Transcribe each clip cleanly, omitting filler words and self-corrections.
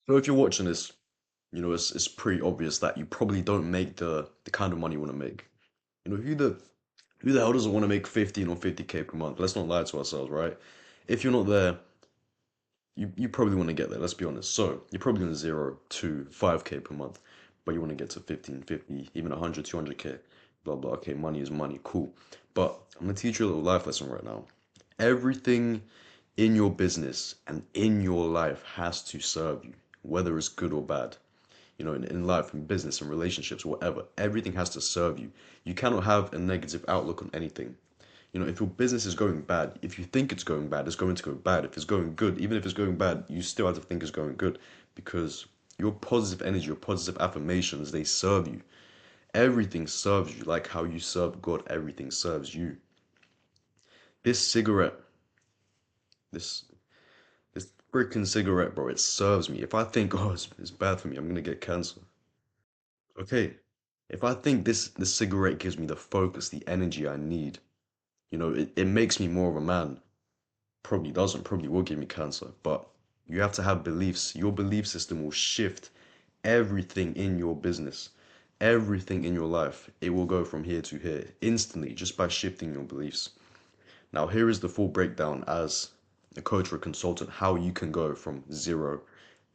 So if you're watching this, it's pretty obvious that you probably don't make the kind of money you want to make. Who the hell doesn't want to make 15 or 50K per month? Let's not lie to ourselves, right? If you're not there, you probably want to get there, let's be honest. So you're probably in 0 to 5K per month, but you want to get to 15, 50, even 100, 200K, blah, blah. Okay, money is money, cool. But I'm going to teach you a little life lesson right now. Everything in your business and in your life has to serve you, whether it's good or bad. In life, in business, in relationships, whatever, everything has to serve you. You cannot have a negative outlook on anything. If your business is going bad, if you think it's going bad, it's going to go bad. If it's going good, even if it's going bad, you still have to think it's going good because your positive energy, your positive affirmations, they serve you. Everything serves you like how you serve God, everything serves you. This cigarette, this this freaking cigarette, bro, it serves me. If I think, oh, it's bad for me, I'm gonna get cancer. Okay, if I think this cigarette gives me the focus, the energy I need, it makes me more of a man. Probably doesn't, probably will give me cancer, but you have to have beliefs. Your belief system will shift everything in your business, everything in your life. It will go from here to here instantly just by shifting your beliefs. Now, here is the full breakdown as a coach or a consultant how you can go from 0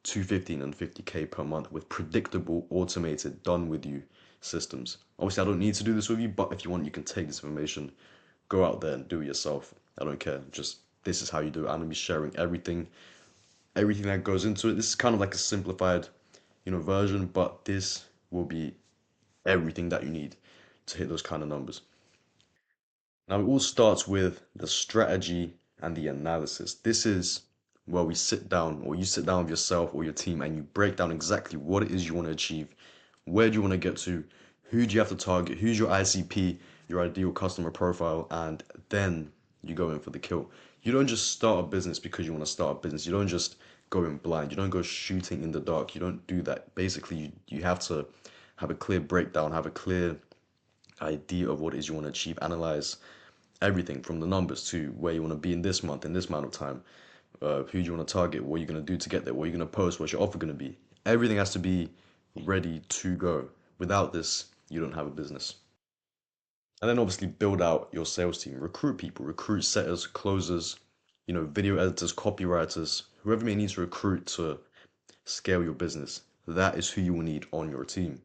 to 15 and 50K per month with predictable, automated, done with you systems. Obviously, I don't need to do this with you, but if you want, you can take this information, go out there and do it yourself. I don't care. Just this is how you do it. I'm gonna be sharing everything that goes into it. This is kind of like a simplified, version, but this will be everything that you need to hit those kind of numbers. Now, it all starts with the strategy and the analysis. This is where we sit down, or you sit down with yourself or your team, and you break down exactly what it is you want to achieve, where do you want to get to, who do you have to target, who's your ICP, your ideal customer profile, and then you go in for the kill. You don't just start a business because you want to start a business. You don't just go in blind. You don't go shooting in the dark. You don't do that. Basically, you have to have a clear breakdown, have a clear idea of what it is you want to achieve, analyze everything from the numbers to where you want to be in this month, in this amount of time, who do you want to target, what are you going to do to get there, what are you going to post, what's your offer going to be. Everything has to be ready to go. Without this, you don't have a business. And then obviously build out your sales team, recruit people, recruit setters, closers, video editors, copywriters, whoever may need to recruit to scale your business. That is who you will need on your team.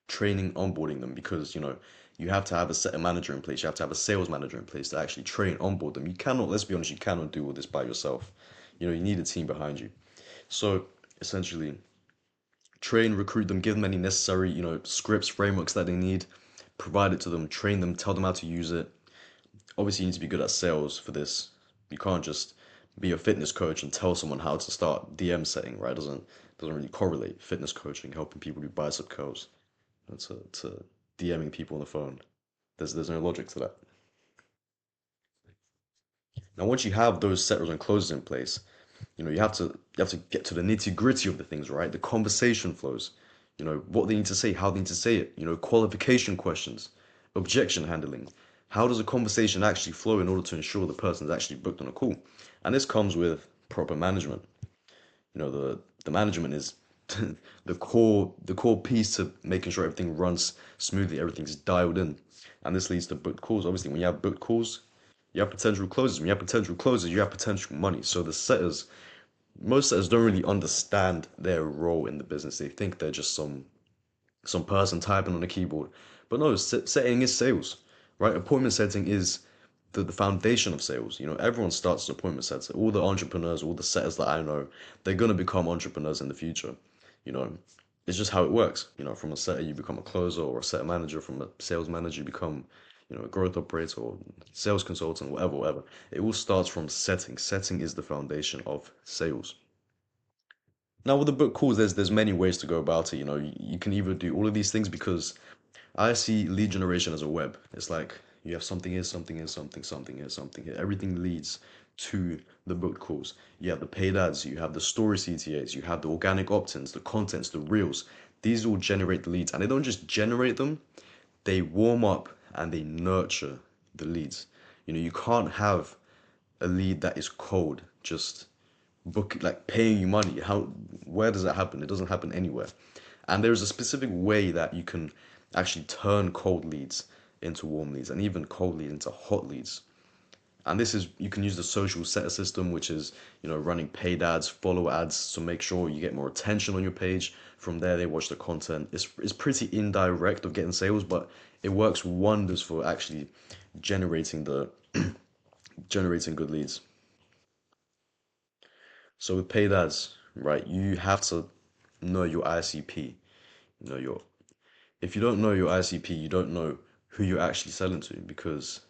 Training, onboarding them because you have to have a set manager in place. You have to have a sales manager in place to actually train, onboard them. You cannot, let's be honest, you cannot do all this by yourself. You need a team behind you. So essentially, train, recruit them, give them any necessary, scripts, frameworks that they need, provide it to them, train them, tell them how to use it. Obviously, you need to be good at sales for this. You can't just be a fitness coach and tell someone how to start DM setting, right? Doesn't really correlate. Fitness coaching, helping people do bicep curls, to DMing people on the phone. There's no logic to that. Now, once you have those setters and closes in place, you have to get to the nitty gritty of the things, right? The conversation flows, what they need to say, how they need to say it, qualification questions, objection handling. How does a conversation actually flow in order to ensure the person is actually booked on a call? And this comes with proper management. The management is the core piece to making sure everything runs smoothly, everything's dialed in. And this leads to booked calls. Obviously, when you have booked calls, you have potential closes. When you have potential closes, you have potential money. So most setters don't really understand their role in the business. They think they're just some person typing on a keyboard. But no, setting is sales, right? Appointment setting is the foundation of sales. Everyone starts as an appointment setter. All the entrepreneurs, all the setters that I know, they're gonna become entrepreneurs in the future. You know, it's just how it works. From a setter you become a closer or a setter manager. From a sales manager you become, a growth operator or sales consultant, whatever, whatever. It all starts from setting. Setting is the foundation of sales. Now with the book calls, there's many ways to go about it. You can either do all of these things because I see lead generation as a web. It's like you have something here, something here, something here, something here. Everything leads to the booked calls. You have the paid ads, you have the story CTAs, you have the organic opt-ins, the contents, the reels. These all generate the leads, and they don't just generate them, they warm up and they nurture the leads. You can't have a lead that is cold, just book like paying you money. Where does that happen? It doesn't happen anywhere. And there's a specific way that you can actually turn cold leads into warm leads and even cold leads into hot leads. And this is you can use the social setter system, which is running paid ads, follow ads to make sure you get more attention on your page. From there, they watch the content. It's pretty indirect of getting sales, but it works wonders for actually generating the generating good leads. So with paid ads, right, you have to know your ICP. You know your If you don't know your ICP, you don't know who you're actually selling to because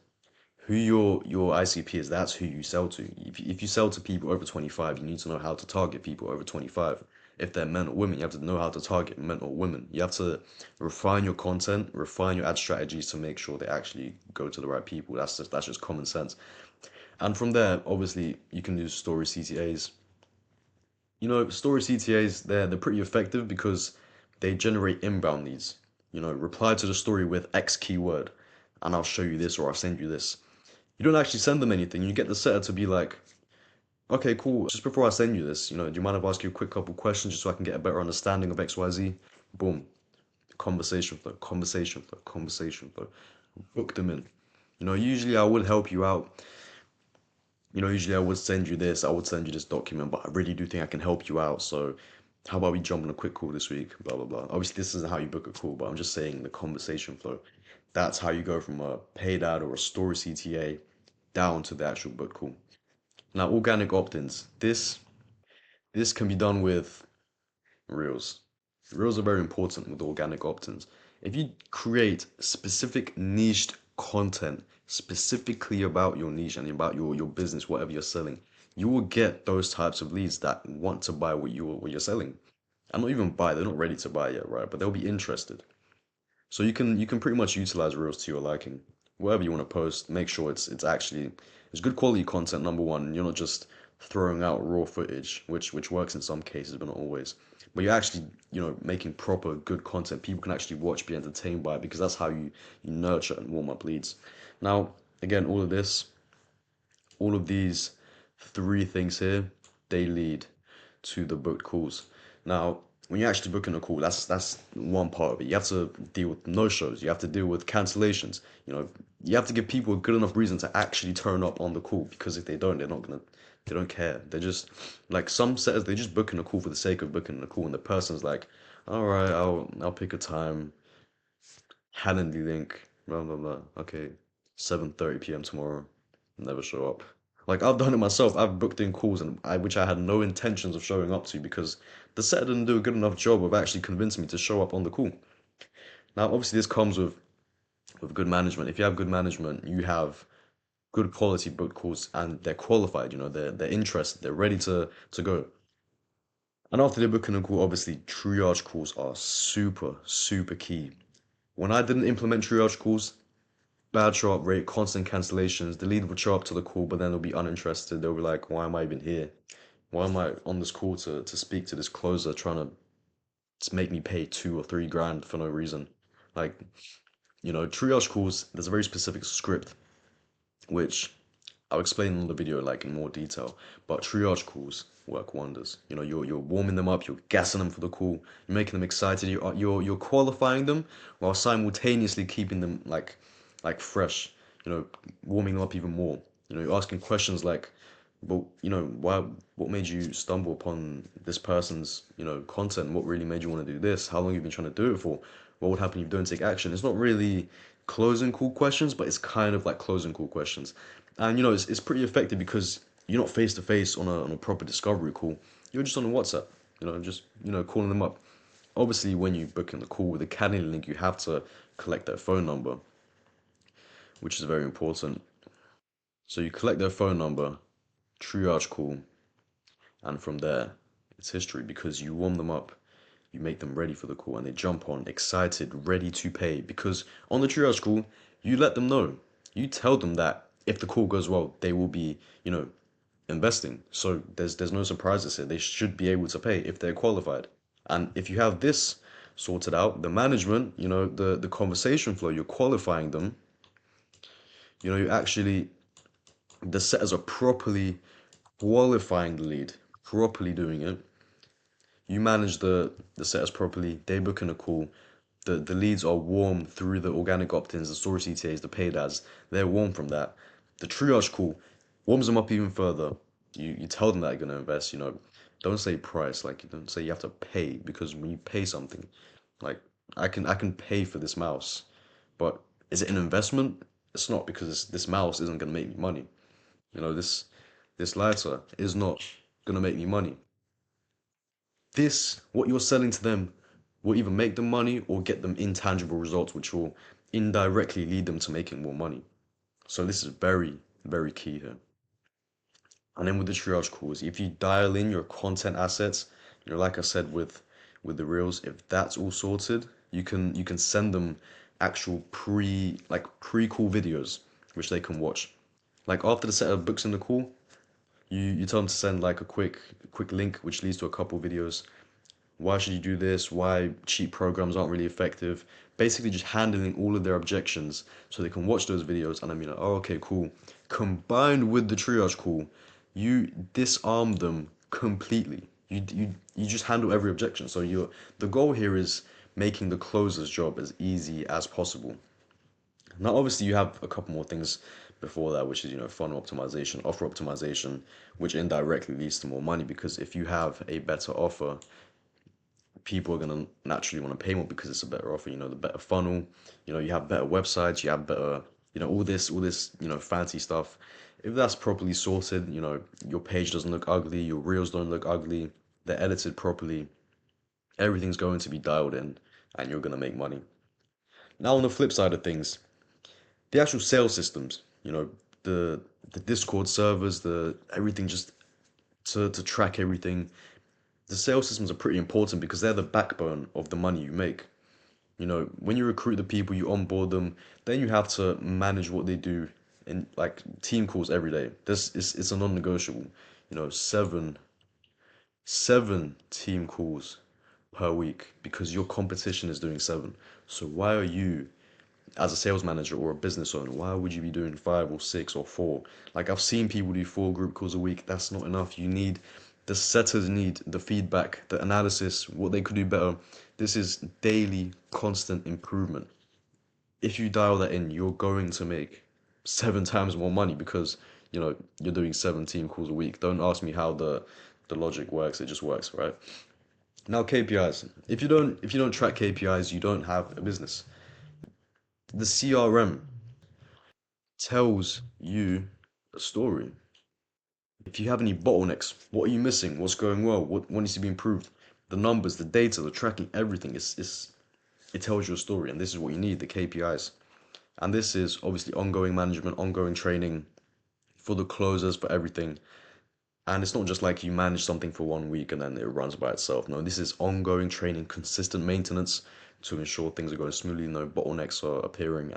who your ICP is, that's who you sell to. If you sell to people over 25, you need to know how to target people over 25. If they're men or women, you have to know how to target men or women. You have to refine your content, refine your ad strategies to make sure they actually go to the right people. That's just common sense. And from there, obviously, you can use story CTAs. Story CTAs, they're pretty effective because they generate inbound leads. Reply to the story with X keyword, and I'll show you this or I'll send you this. You don't actually send them anything. You get the setter to be like, okay, cool. Just before I send you this, do you mind if I ask you a quick couple questions just so I can get a better understanding of XYZ? Boom. Conversation flow, conversation flow, conversation flow. Book them in. Usually I would help you out. Usually I would send you this, I would send you this document, but I really do think I can help you out. So how about we jump on a quick call this week? Blah, blah, blah. Obviously, this isn't how you book a call, but I'm just saying the conversation flow. That's how you go from a paid ad or a story CTA down to the actual book call. Now, organic opt-ins. This can be done with Reels. Reels are very important with organic opt-ins. If you create specific niched content specifically about your niche and about your business, whatever you're selling, you will get those types of leads that want to buy what you're selling. And not even buy, they're not ready to buy yet, right? But they'll be interested. So you can pretty much utilize Reels to your liking. Whatever you want to post, make sure it's good quality content, number one. You're not just throwing out raw footage, which works in some cases, but not always. But you're actually, making proper good content. People can actually watch, be entertained by it because that's how you nurture and warm up leads. Now, again, all of these three things here, they lead to the booked calls. Now, when you're actually booking a call, that's one part of it. You have to deal with no-shows. You have to deal with cancellations. You have to give people a good enough reason to actually turn up on the call because if they don't, they don't care. They're just like some setters, they just booking a call for the sake of booking a call, and the person's like, all right, I'll pick a time, Calendly link, blah blah blah. Okay, 7:30 p.m. tomorrow. Never show up. Like I've done it myself. I've booked in calls which I had no intentions of showing up to because the setter didn't do a good enough job of actually convincing me to show up on the call. Now, obviously, this comes with good management. If you have good management, you have good quality booked calls and they're qualified. They're interested. They're ready to go. And after they're booking a call, obviously triage calls are super super key. When I didn't implement triage calls, bad show up rate, constant cancellations. The lead will show up to the call, but then they'll be uninterested. They'll be like, why am I even here? Why am I on this call to speak to this closer trying to make me pay 2 or 3 grand for no reason? Like, triage calls, there's a very specific script, which I'll explain in the video like in more detail. But triage calls work wonders. You're warming them up, you're gassing them for the call, you're making them excited, you're qualifying them while simultaneously keeping them like fresh, warming them up even more. You're asking questions like, but what made you stumble upon this person's, content? What really made you want to do this? How long you been trying to do it for? What would happen if you don't take action? It's not really closing call questions, but it's kind of like closing call questions. And it's pretty effective because you're not face to face on a proper discovery call. You're just on a WhatsApp, just calling them up. Obviously, when you book in the call with a Calendly link, you have to collect their phone number, which is very important. So you collect their phone number, triage call, and from there, it's history because you warm them up, you make them ready for the call, and they jump on, excited, ready to pay. Because on the triage call, you let them know, you tell them that if the call goes well, they will be, investing. So there's no surprises here. They should be able to pay if they're qualified. And if you have this sorted out, the management, the conversation flow, you're qualifying them, you actually the setters are properly qualifying the lead. properly doing it, you manage the setters properly, they book in a call, the leads are warm through the organic opt-ins, the story CTAs, the paid ads, they're warm from that. The triage call warms them up even further. You tell them that you're gonna invest, don't say price, like you don't say you have to pay, because when you pay something, like I can pay for this mouse, but is it an investment? It's not, because this mouse isn't gonna make me money. This lighter is not gonna make me money. What you're selling to them will either make them money or get them intangible results, which will indirectly lead them to making more money. So this is very, very key here. And then with the triage calls, if you dial in your content assets, like I said with the reels, if that's all sorted, you can send them actual pre-call videos which they can watch. Like after the setup books in the call, you tell them to send like a quick link which leads to a couple videos. Why should you do this? Why cheap programs aren't really effective? Basically, just handling all of their objections so they can watch those videos and then be like, oh, okay, cool. Combined with the triage call, you disarm them completely. You just handle every objection. So the goal here is making the closer's job as easy as possible. Now, obviously, you have a couple more things before that, which is, funnel optimization, offer optimization, which indirectly leads to more money, because if you have a better offer, people are going to naturally want to pay more because it's a better offer. The better funnel, you have better websites, you have better, all this fancy stuff. If that's properly sorted, your page doesn't look ugly, your reels don't look ugly, they're edited properly, everything's going to be dialed in, and you're going to make money. Now, on the flip side of things, the actual sales systems, the the Discord servers, the everything, just to track everything. The sales systems are pretty important because they're the backbone of the money you make. When you recruit the people, you onboard them, then you have to manage what they do in like team calls every day. This is It's a non-negotiable. Seven team calls per week, because your competition is doing seven. So why are you, as a sales manager or a business owner, why would you be doing five or six or four? Like, I've seen people do 4 group calls a week. That's not enough. The setters need the feedback, the analysis, what they could do better. This is daily, constant improvement. If you dial that in, you're going to make 7 times more money, because you're doing 17 calls a week. Don't ask me how the logic works. It just works, right? Now, KPIs. If you don't track KPIs, you don't have a business. The CRM tells you a story. If you have any bottlenecks, what are you missing? What's going well? What needs to be improved? The numbers, the data, the tracking, everything it tells you a story, and this is what you need, the KPIs. And this is obviously ongoing management, ongoing training for the closers, for everything. And it's not just like you manage something for 1 week and then it runs by itself. No, this is ongoing training, consistent maintenance to ensure things are going smoothly, no bottlenecks are appearing.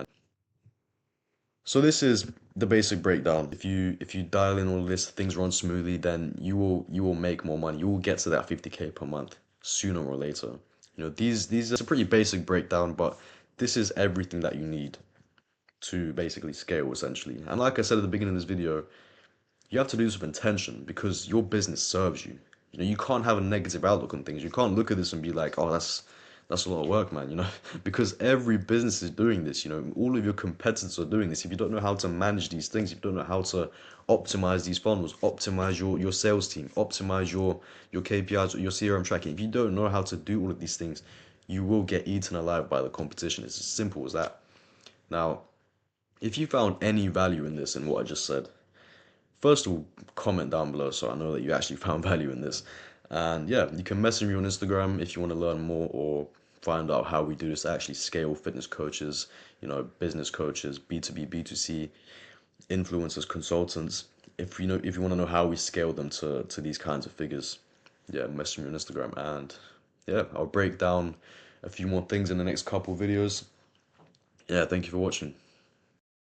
So this is the basic breakdown. If you dial in all this, things run smoothly, then you will make more money. You will get to that 50K per month sooner or later. These are a pretty basic breakdown, but this is everything that you need to basically scale, essentially. And like I said at the beginning of this video, you have to do this with intention, because your business serves you. You can't have a negative outlook on things. You can't look at this and be like, oh, that's a lot of work, man, because every business is doing this. All of your competitors are doing this. If you don't know how to manage these things, if you don't know how to optimize these funnels, optimize your sales team, optimize your KPIs, your CRM tracking, if you don't know how to do all of these things, you will get eaten alive by the competition. It's as simple as that. Now, if you found any value in this and what I just said, first of all, comment down below so I know that you actually found value in this. And yeah, you can message me on Instagram if you want to learn more or find out how we do this to actually scale fitness coaches, business coaches, B2B, B2C, influencers, consultants. If you want to know how we scale them to these kinds of figures, yeah, message me on Instagram. And yeah, I'll break down a few more things in the next couple videos. Yeah, thank you for watching.